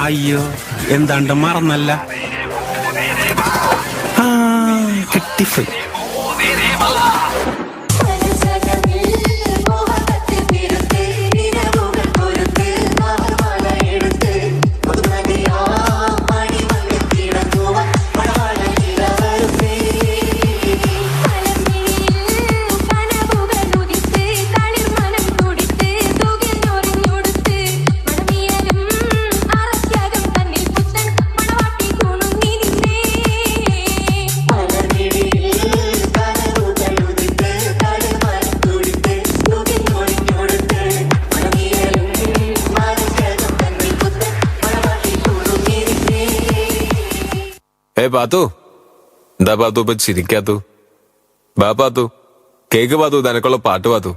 അയ്യോ, എന്താണ്ട് മറന്നല്ല. കിട്ടിപ്പോയി. പാത്തു, എന്താ പാത്തു ഇപ്പൊ ചിരിക്കാത്തു? ബാ പാത്തു, കേക്ക് പാത്തു, തനക്കുള്ള പാട്ട് പാത്തു.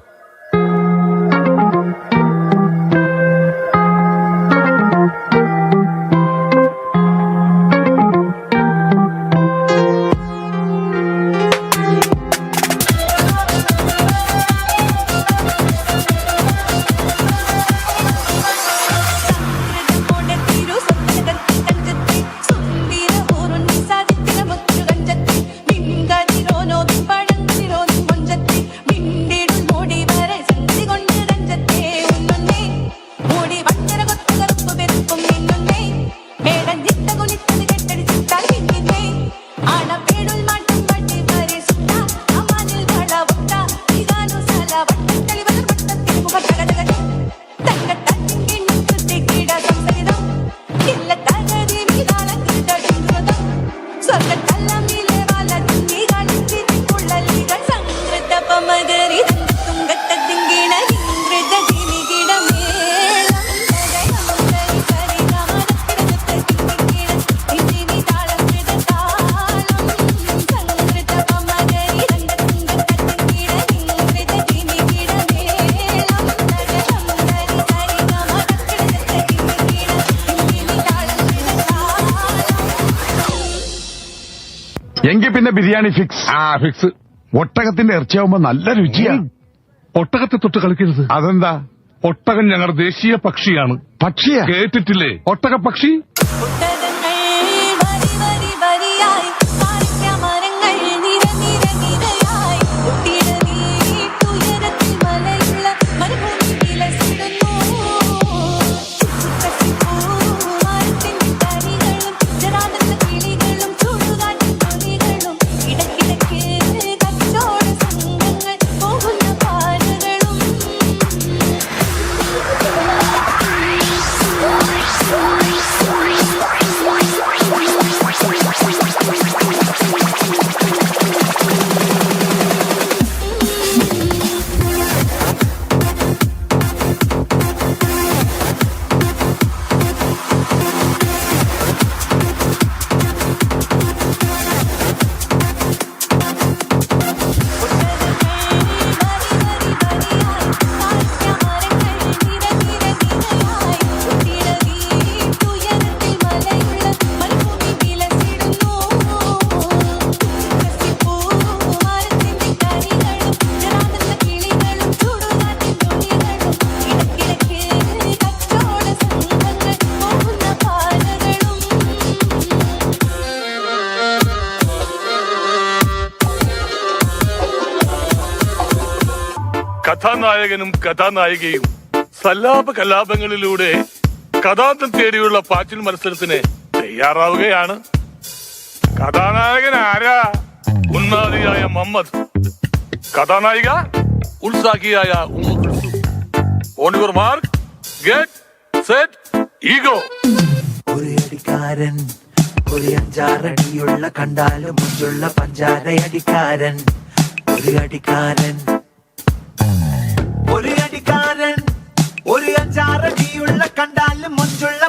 എങ്കിൽ പിന്നെ ബിരിയാണി ഫിക്സ്. ഫിക്സ്. ഒട്ടകത്തിന്റെ ഇറച്ചിയാവുമ്പോ നല്ല രുചിയാണ്. ഒട്ടകത്തെ തൊട്ട് കളിക്കരുത്. അതെന്താ? ഒട്ടകം ഞങ്ങളുടെ ദേശീയ പക്ഷിയാണ്. പക്ഷിയാ? കേട്ടിട്ടില്ലേ ഒട്ടക പക്ഷി? കഥാനായകനും കഥാനായികയും സല്ലാപ കലാപങ്ങളിലൂടെ കഥാന്തം തേടിയുള്ള പാച്ചിൽ മത്സരത്തിന് തയ്യാറാവുകയാണ്. കഥാനായകൻ ആരാ? ഉന്മാദിയായ മുഹമ്മദ്. കഥാനായിക ഉത്സാഹിയായ Ummu Kulsum. On your mark, get set, ego. ഒരു അടിക്കാരൻ, ഒരു അഞ്ചാറടിയുള്ള കണ്ടാലും മുഞ്ചുള്ള പഞ്ചാരയടിക്കാരൻ. ഒരു അടിക്കാരൻ, ഒരു അടിക്കാരൻ, ഒരു അഞ്ചാറടിയുള്ള കണ്ടാലും മുഞ്ചുള്ള